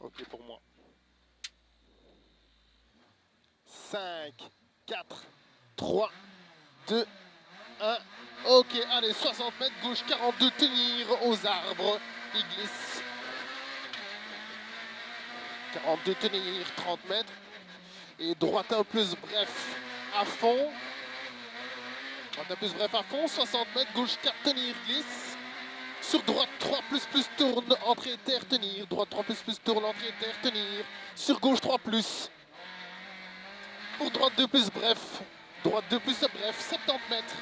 Ok pour moi. 5, 4, 3, 2, 1. Ok, allez, 60 mètres, gauche 42, tenir aux arbres. Il glisse. 42, tenir, 30 mètres. Et droite un plus bref à fond. Droite un plus bref à fond, 60 mètres, gauche 4, tenir, glisse. Sur droite 3 plus tourne, entrée terre, tenir. Droite 3 plus tourne, entrée terre, tenir. Sur gauche 3 plus. Pour droite 2 plus bref. Droite 2 plus bref, 70 mètres.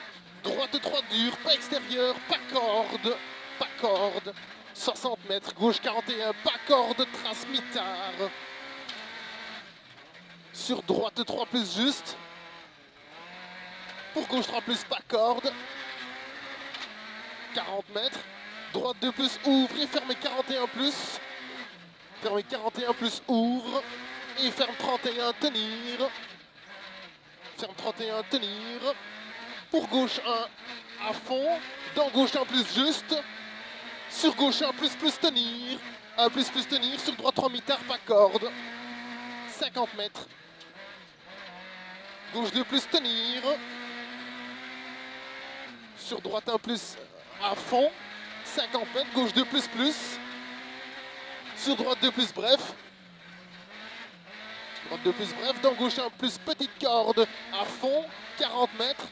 Droite 3 dur, pas extérieur, pas corde. Pas corde. 60 mètres, gauche 41, pas corde, trace mitard. Sur droite 3 plus juste. Pour gauche 3 plus, pas corde. 40 mètres. Droite 2 plus, ouvre et ferme 41 plus. Ferme 41 plus, ouvre. Et ferme 31, tenir. Ferme 31, tenir. Pour gauche 1 à fond. Dans gauche 1 plus juste. Sur gauche 1 plus tenir. 1 plus tenir. Sur droite 3 mitard, pas corde. 50 mètres. Gauche 2 plus tenir. Sur droite 1 plus à fond. 50 mètres. Gauche 2 plus. Sur droite 2 plus bref. Droite 2 plus bref. Dans gauche 1 plus petite corde à fond. 40 mètres.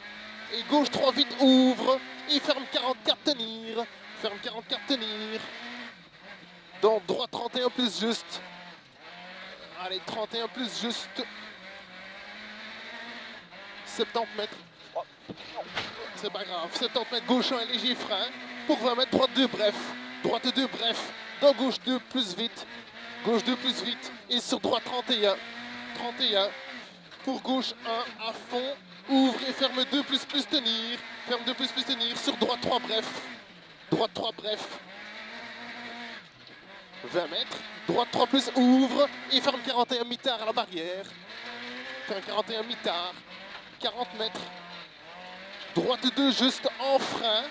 Et gauche 3 vite ouvre. Et ferme 44 tenir. Ferme 44 tenir. Dans droite 31 plus juste. Allez, 31 plus juste. 70 mètres. C'est pas grave. 70 mètres, gauche 1 léger frein. Pour 20 mètres, droite 2 bref. Droite 2 bref. Dans gauche 2 plus vite. Gauche 2 plus vite. Et sur droite 31. 31. Pour gauche 1 à fond. Ouvre et ferme 2 plus tenir. Ferme 2 plus tenir. Sur droite 3 bref. Droite 3 bref. 20 mètres. Droite 3 plus ouvre. Et ferme 41 mitard à la barrière. Ferme 41 mitard. 40 mètres. Droite 2 juste en frein.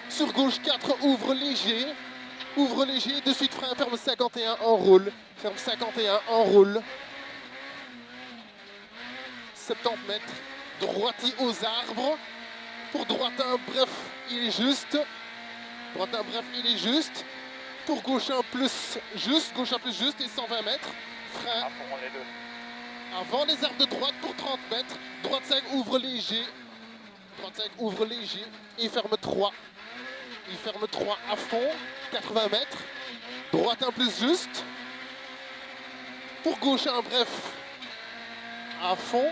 Sur gauche 4 ouvre léger. Ouvre léger. De suite frein. Ferme 51 en roule. Ferme 51 en roule. 70 mètres. Droiti aux arbres. Pour droite 1 bref, il est juste. Droite 1 bref, il est juste. Pour gauche 1 plus juste. Gauche 1 plus juste et 120 mètres. Frein. Avant les arbres de droite pour 30 mètres. Droite 5 ouvre léger. Droite 5 ouvre léger. Et ferme 3. Il ferme 3 à fond. 80 mètres. Droite 1 plus juste. Pour gauche 1 bref. À fond.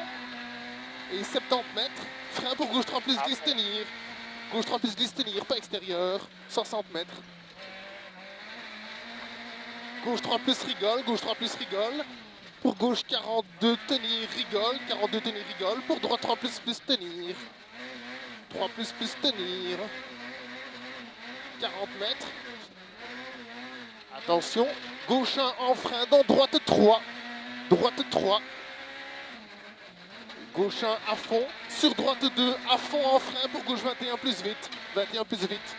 Et 70 mètres. Frein pour gauche 3 plus glisse tenir. Gauche 3 plus glisse tenir, pas extérieur. 60 mètres. Gauche 3 plus rigole. Gauche 3 plus rigole. Pour gauche 42 tenir rigole. 42 tenir rigole. Pour droite 3 plus tenir. 3 plus tenir. 40 mètres. Attention. Gauche 1 en frein. Dans droite 3. Droite 3. Gauche 1 à fond, sur droite 2 à fond en frein pour gauche 21 plus vite, 21 plus vite.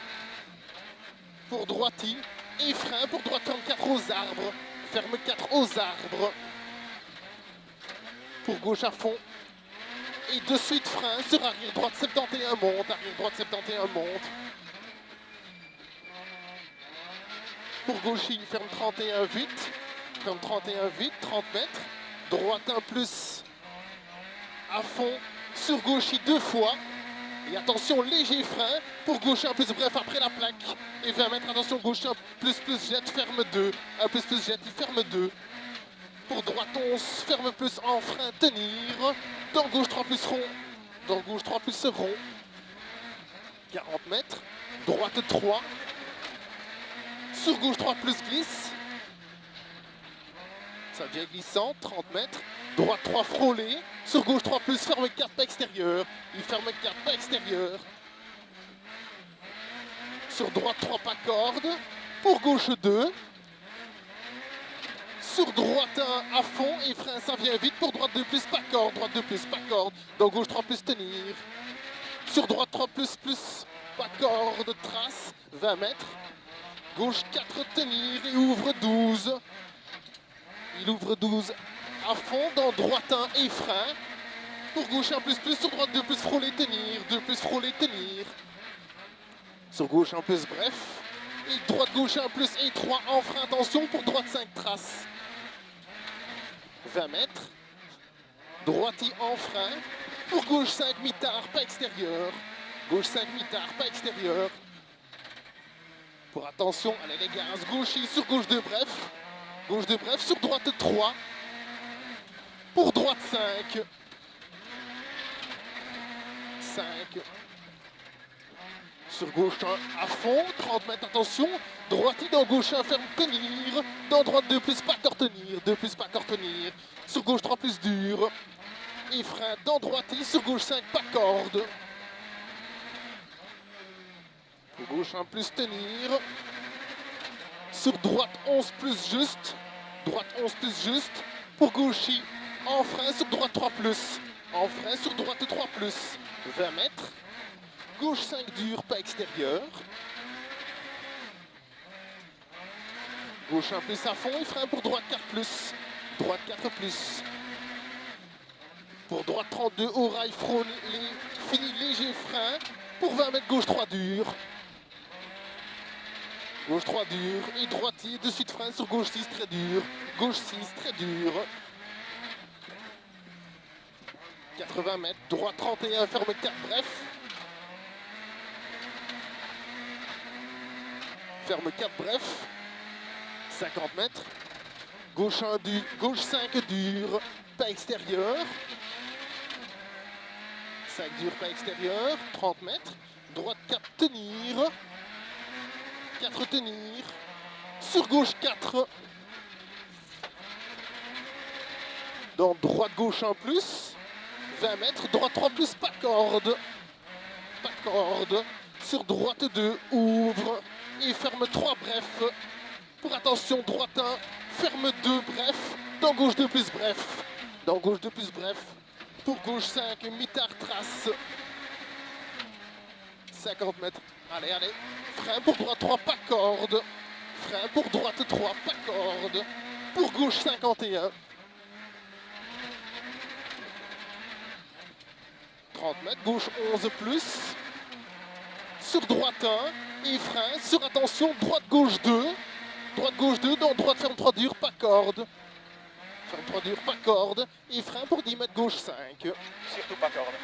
Pour droiti et frein pour droite 34 aux arbres, ferme 4 aux arbres. Pour gauche à fond et de suite frein sur arrière droite 71 monte, arrière droite 71 monte. Pour gauche il ferme 31 vite, ferme 31 vite, 30 mètres, droite 1 plus. À fond, sur gauche 2 fois. Et attention, léger frein. Pour gauche 1 plus bref après la plaque. Et 20 mètres, attention, gauche 1 plus jet, ferme 2. 1 plus jet, il ferme 2. Pour droite 11, ferme plus en frein, tenir. Dans gauche 3 plus rond. Dans gauche 3 plus rond. 40 mètres. Droite 3. Sur gauche 3 plus glisse. Ça devient glissant, 30 mètres. Droite 3 frôlé. Sur gauche 3 plus, ferme 4 pas extérieur. Il ferme 4 pas extérieur. Sur droite 3 pas corde. Pour gauche 2. Sur droite 1 à fond et frein, ça vient vite. Pour droite 2 plus, pas corde. Droite 2 plus, pas corde. Dans gauche 3 plus, tenir. Sur droite 3 plus, pas corde, trace. 20 mètres. Gauche 4, tenir et ouvre 12. Il ouvre 12 à fond dans droite 1 et frein. Pour gauche 1 plus plus, sur droite 2 plus frôler, tenir. 2 plus frôler, tenir. Sur gauche 1 plus bref. Et droite gauche 1 plus et 3 en frein, attention. Pour droite 5 traces. 20 mètres. Droite en frein. Pour gauche 5 mitard, pas extérieur. Gauche 5 mitard, pas extérieur. Pour attention, allez les gars, gauche sur gauche 2 bref. Gauche 2 bref, sur droite 3. Pour droite 5. 5. Sur gauche 1 à fond, 30 mètres, attention. Droite dans gauche 1, ferme, tenir. Dans droite 2 plus, pas corps tenir. 2 plus, pas corps tenir. Sur gauche 3 plus, dur. Et frein dans droite et sur gauche 5, pas corde. Pour gauche 1 plus, tenir. Sur droite 11 plus, juste. Droite 11 plus, juste. Pour gauche en frein, sur droite 3 plus. En frein, sur droite 3 plus. 20 mètres. Gauche 5 dur, pas extérieur. Gauche 1 plus à fond et frein pour droite 4 plus. Droite 4 plus. Pour droite 32, au rail, frôle, fini léger frein. Pour 20 mètres, gauche 3 dur. Gauche 3 dur. Et droitier, de suite frein sur gauche 6 très dur. Gauche 6 très dur. 80 mètres, droite 31, ferme 4 bref. Ferme 4 bref. 50 mètres. Gauche 1 dur, gauche 5 dur, pas extérieur. 5 dur, pas extérieur. 30 mètres. Droite 4 tenir. 4 tenir. Sur gauche 4. Dans droite gauche 1 plus. 20 mètres. Droite 3 plus, pas corde. Pas corde. Sur droite 2, ouvre. Et ferme 3 bref. Pour attention, droite 1, ferme 2 bref. Dans gauche 2 plus bref. Dans gauche 2 plus bref. Pour gauche 5, mitard trace. 50 mètres. Allez, allez. Frein pour droite 3, pas corde. Frein pour droite 3, pas corde. Pour gauche 51. 30 mètres. Gauche 11 plus. Sur droite 1. Et frein. Sur attention, droite gauche 2. Droite gauche 2. Dans droite ferme 3 dur, pas corde. Ferme 3 dur, pas corde. Et frein pour 10 mètres, gauche 5. Surtout pas corde.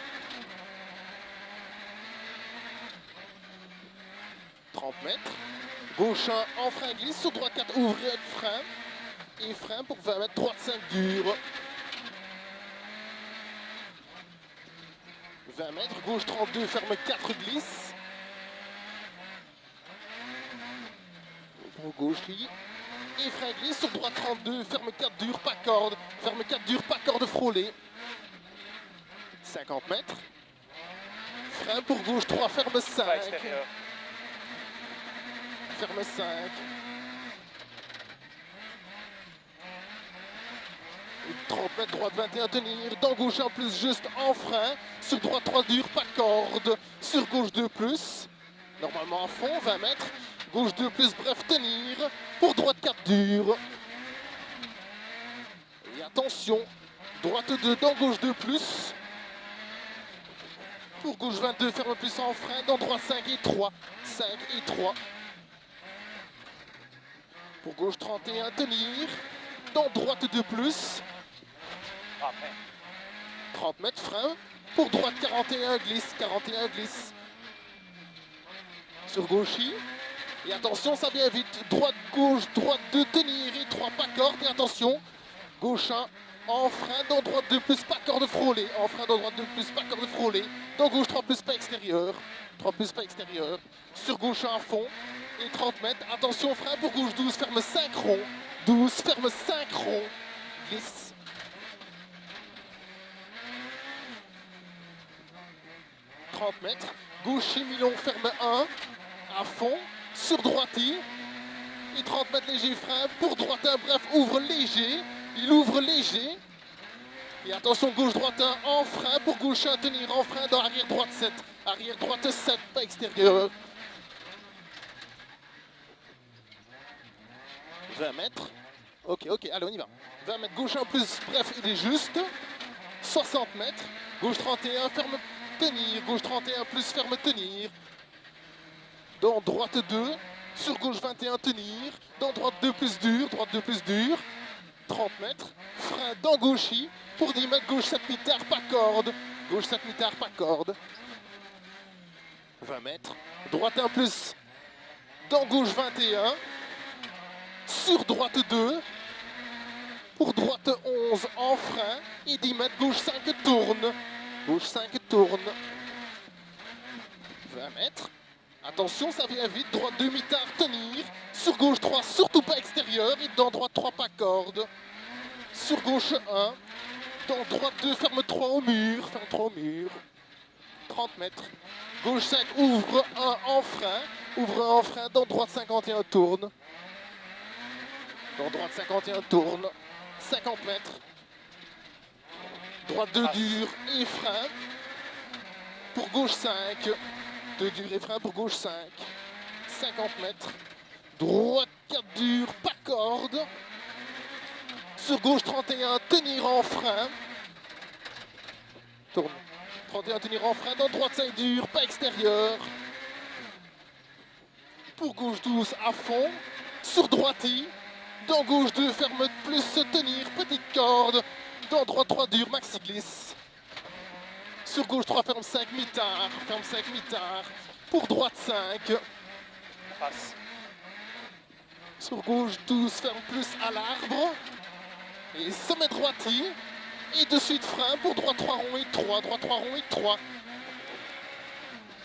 30 mètres. Gauche 1 en frein glisse. Sur droite 4, ouvre frein. Et frein pour 20 mètres, droite 5 dur. 20 mètres. Gauche 32, ferme 4 glisse. Pour gauche, et frein glisse sur droite 32, ferme 4 dur, pas corde. Ferme 4 dur, pas corde frôlée. 50 mètres. Frein pour gauche 3, ferme 5. Ferme 5. Et 30 mètres, droite 21, tenir. Dans gauche 1 plus, juste en frein. Sur droite 3 dur, pas corde. Sur gauche 2 plus. Normalement à fond, 20 mètres. Gauche 2 plus, bref, tenir. Pour droite 4 dur. Et attention, droite 2, dans gauche 2 plus. Pour gauche 22, ferme plus en frein. Dans droite 5 et 3. 5 et 3. Pour gauche 31, tenir. Dans droite 2 plus. 30 mètres, frein. Pour droite 41, glisse. 41, glisse. Sur gauche, et attention, ça vient vite. Droite, gauche, droite 2, tenir et 3, pas corde. Et attention, gauche 1, en frein, dans droite 2 plus, pas corde frôlée. En frein, dans droite 2 plus, pas corde frôlée. Dans gauche 3 plus, pas extérieur. 3 plus, pas extérieur. Sur gauche 1 à fond. Et 30 mètres. Attention, frein pour gauche 12, ferme 5 ronds. 12, ferme 5 ronds. Glisse. « 30 mètres. Gauche Milon, ferme 1. À fond. Sur droiti, et 30 mètres léger frein, pour droite 1, bref, ouvre léger, il ouvre léger, et attention gauche droite 1 en frein, pour gauche 1 tenir en frein dans arrière droite 7, arrière droite 7, pas extérieur. 20 mètres, Ok, allez, on y va. 20 mètres, gauche 1 plus, bref, il est juste. 60 mètres, gauche 31, ferme, tenir. Gauche 31 plus, ferme, tenir. Dans droite 2, sur gauche 21, tenir. Dans droite 2 plus dur, droite 2 plus dur. 30 mètres, frein dans gauchis. Pour 10 mètres, gauche 7 mitard, pas corde. Gauche 7 mitard, pas corde. 20 mètres, droite 1 plus, dans gauche 21. Sur droite 2. Pour droite 11 en frein. Et 10 mètres, gauche 5 tourne. Gauche 5 tourne. 20 mètres. Attention, ça vient vite. Droite 2 mitard, tenir. Sur gauche 3, surtout pas extérieur. Et dans droite 3, pas corde. Sur gauche 1. Dans droite 2, ferme 3 au mur. Ferme 3 au mur. 30 mètres. Gauche 5, ouvre 1 en frein. Ouvre 1 en frein. Dans droite 51, tourne. Dans droite 51, tourne. 50 mètres. Droite 2 dur et frein. Pour gauche 5. 2 dur et frein pour gauche 5. 50 mètres. Droite 4 dur, pas corde. Sur gauche 31, tenir en frein. Tourne. 31, tenir en frein. Dans droite 5 dur, pas extérieur. Pour gauche 12 à fond. Sur droite I. Dans gauche 2, ferme plus, tenir, petite corde. Dans droite 3 dur, maxi glisse. Sur gauche 3, ferme 5 mitard. Ferme 5 mitard. Pour droite 5. Passe. Sur gauche 12, ferme plus à l'arbre. Et sommet droite I. Et de suite frein pour droite 3 rond et 3. Droite 3 rond et 3.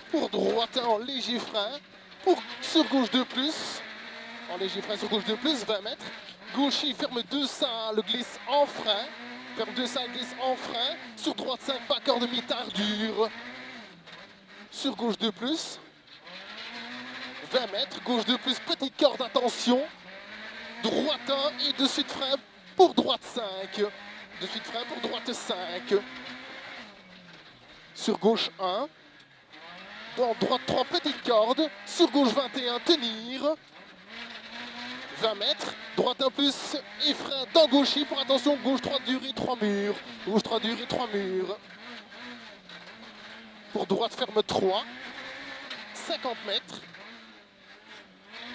Pour droite 1 en léger frein. Pour sur gauche 2 plus. En léger frein sur gauche 2 plus, 20 mètres. Gauche I, ferme 2 ça, le glisse en frein. Ferme 2 ça, glisse en frein. Sur droite 5, pas corde mitard dur. Sur gauche 2 plus. 20 mètres. Gauche 2 plus, petite corde, attention. Droite 1 et de suite frein pour droite 5. De suite frein pour droite 5. Sur gauche 1. Dans droite 3, petite corde. Sur gauche 21, tenir. 20 mètres, droite 1 plus et frein dans gauchis pour attention, gauche 3 dur et 3 murs. Gauche 3 dur et 3 murs. Pour droite ferme 3. 50 mètres.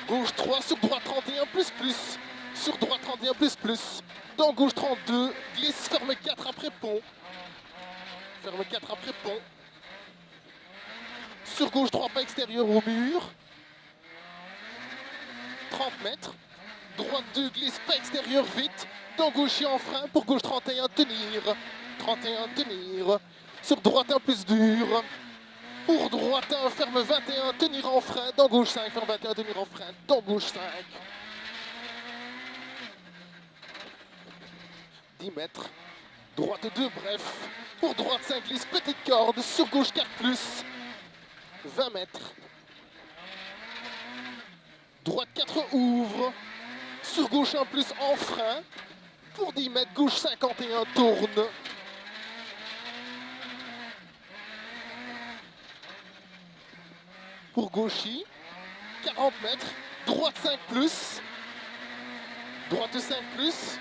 Gauche 3 sur droite 31 plus plus. Sur droite 31 plus plus. Dans gauche 32, glisse, ferme 4 après pont. Ferme 4 après pont. Sur gauche 3 pas extérieur au mur. 30 mètres. Droite 2, glisse, pas extérieur, vite. Dans gauche en frein, pour gauche 31, tenir. 31, tenir. Sur droite 1 plus dur. Pour droite 1, ferme 21, tenir en frein. Dans gauche 5, ferme 21, tenir en frein. Dans gauche 5. 10 mètres. Droite 2, bref. Pour droite 5, glisse, petite corde. Sur gauche 4 plus. 20 mètres. Droite 4, ouvre. Sur gauche 1 plus en frein. Pour 10 mètres, gauche 51, tourne. Pour gauchis, 40 mètres. Droite 5 plus. Droite 5 plus.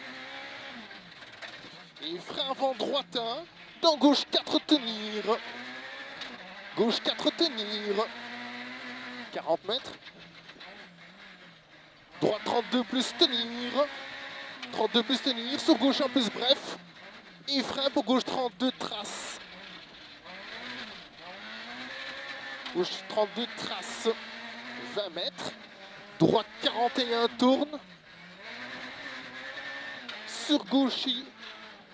Et frein avant droite 1. Dans gauche 4, tenir. Gauche 4, tenir. 40 mètres. Droite 32 plus tenir. 32 plus tenir. Sur gauche 1 plus bref. Et frein pour gauche 32 trace. Gauche 32 trace. 20 mètres. Droite 41 tourne. Sur gauche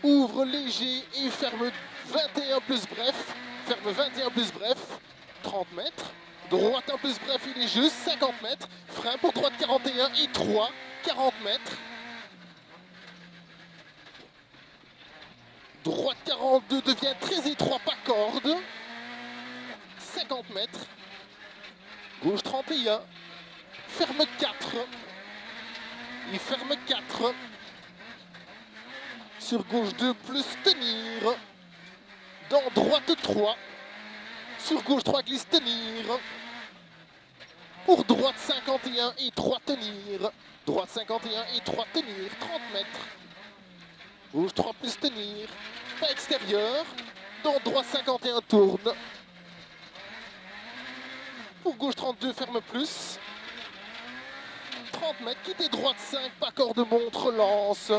ouvre léger et ferme 21 plus bref. Ferme 21 plus bref. 30 mètres. Droite 1 plus bref, il est juste 50 mètres. Frein pour droite 41 et 3, 40 mètres. Droite 42 devient très étroit, pas corde. 50 mètres. Gauche 31. Ferme 4. Il ferme 4. Sur gauche 2 plus tenir. Dans droite 3. Sur gauche 3 glisse tenir. Pour droite 51 et 3 tenir. Droite 51 et 3 tenir. 30 mètres. Gauche 3 plus tenir. Pas extérieur. Dans droite 51 tourne. Pour gauche 32 ferme plus. 30 mètres. Quittez droite 5 pas corps de montre lance.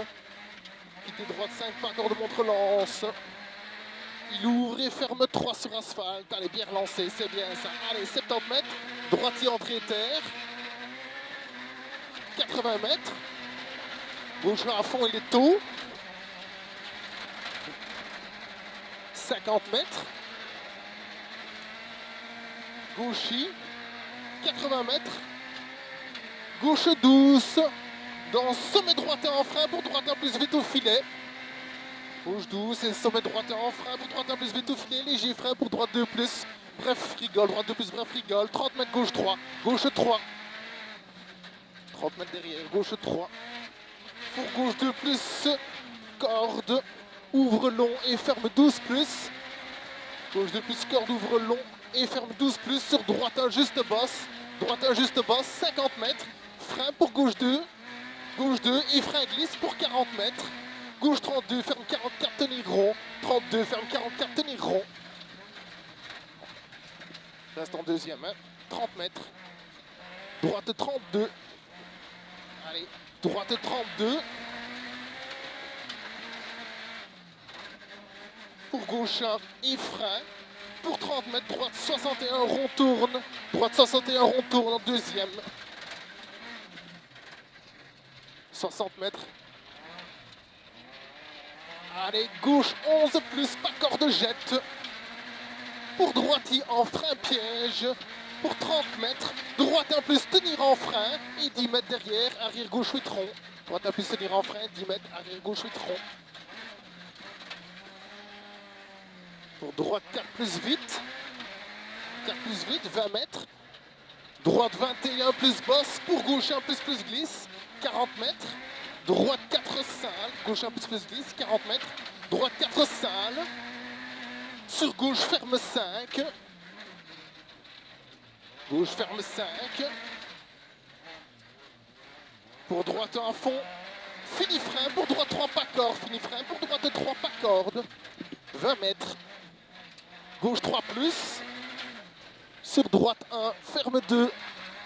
Quittez droite 5 pas corps de montre lance. Il ouvre et ferme 3 sur asphalte. Allez, bien relancé, c'est bien ça. Allez, 70 mètres. Droitier entrée terre. 80 mètres. Gauche à fond, il est tôt. 50 mètres. Gauchy. 80 mètres. Gauche douce. Dans sommet droitin en frein pour droitin plus vite au filet. Gauche douce et sommet droitin en frein pour droitin plus vite au filet. Léger frein pour droite 2 plus. Bref, rigole. Droite 2 plus, bref, rigole. 30 mètres gauche 3. Gauche 3. 30 mètres derrière. Gauche 3. Pour gauche 2 plus. Corde. Ouvre long et ferme 12 plus. Gauche 2 plus, corde, ouvre long et ferme 12 plus. Sur droite 1 juste bosse. Droite 1 juste bosse. 50 mètres. Frein pour gauche 2. Gauche 2 et frein glisse pour 40 mètres. Gauche 32, ferme 44, tenir rond. 32, ferme 44, tenir rond. Reste en deuxième, hein. 30 mètres. Droite 32. Allez, droite 32. Pour gauche 1 et frein. Pour 30 mètres, droite 61, rond tourne. Droite 61, rond tourne en deuxième. 60 mètres. Allez, gauche 11 plus, pas corde jette. Pour droitier en frein piège. Pour 30 mètres, droite 1 plus, tenir en frein. Et 10 mètres derrière, arrière gauche 8 rond. Droite 1 plus, tenir en frein, 10 mètres, arrière gauche 8 rond. Pour droite 4 plus vite. 4 plus vite, 20 mètres. Droite 21 plus bosse. Pour gauche 1 plus glisse, 40 mètres. Droite 4 sale, gauche 1 plus glisse, 40 mètres. Droite 4 sale. Sur gauche ferme 5. Gauche ferme 5. Pour droite à fond. Fini frein pour droite 3 pas corde. Fini frein pour droite 3 pas corde. 20 mètres. Gauche 3 plus. Sur droite 1, ferme 2.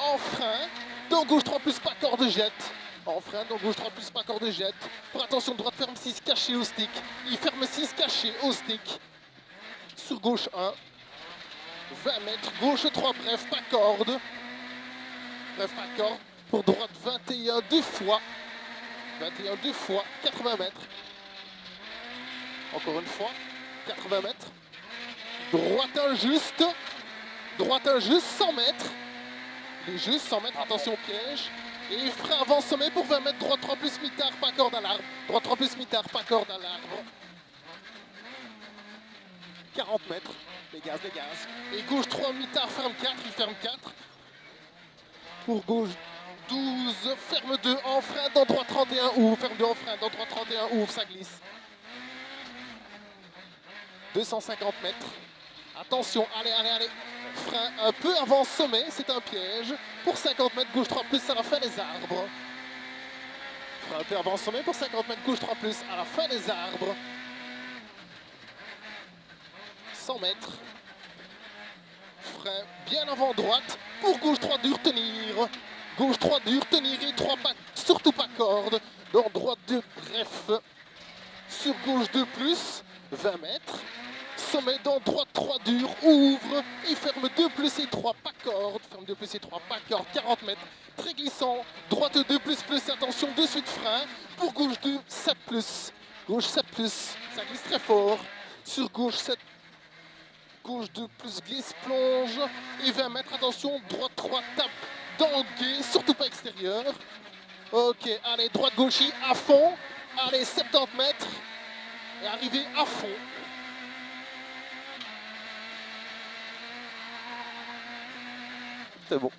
En frein. Dans gauche 3 plus pas corde jette. En frein, dans gauche 3 plus pas corde jette. Pour attention, droite ferme 6 caché au stick. Il ferme 6 caché au stick. Sur gauche 1. 20 mètres. Gauche 3, bref, pas corde. Bref, pas corde. Pour droite 21, 2 fois. 21, 2 fois. 80 mètres. Encore une fois. 80 mètres. Droite 1 juste. Droite 1 juste, 100 mètres. Il est juste 100 mètres, attention au piège. Et frein avant sommet pour 20 mètres, droite 3 plus mitard, pas corde à l'arbre. Droite 3 plus mitard, pas corde à l'arbre. 40 mètres, les gaz. Et gauche 3 mitard, ferme 4, il ferme 4. Pour gauche 12, ferme 2 en frein, dans droite 31, ouvre, ferme 2 en frein, dans droite 31, ouvre, ça glisse. 250 mètres. Attention, allez. Frein un peu avant sommet, c'est un piège. Pour 50 mètres, gauche 3 plus à la fin des arbres. Frein un peu avant sommet pour 50 mètres, gauche 3 plus à la fin des arbres. 100 mètres. Frein bien avant droite. Pour gauche 3 dur tenir. Gauche 3 dur tenir et 3 pas, surtout pas corde. Dans droite 2, bref. Sur gauche 2 plus, 20 mètres. Sommet dans droite 3 dur, ouvre et ferme 2 plus et 3 pas corde. Ferme 2 plus et 3 pas corde, 40 mètres. Très glissant. Droite 2 plus, attention, de suite frein. Pour gauche 2, 7 plus. Gauche 7 plus, ça glisse très fort. Sur gauche 7, gauche 2 plus, glisse, plonge. Et 20 mètres, attention, droite 3, tape dans le guet, surtout pas extérieur. Ok, allez, droite gauchie à fond. Allez, 70 mètres. Et arrivé à fond. C'est bon.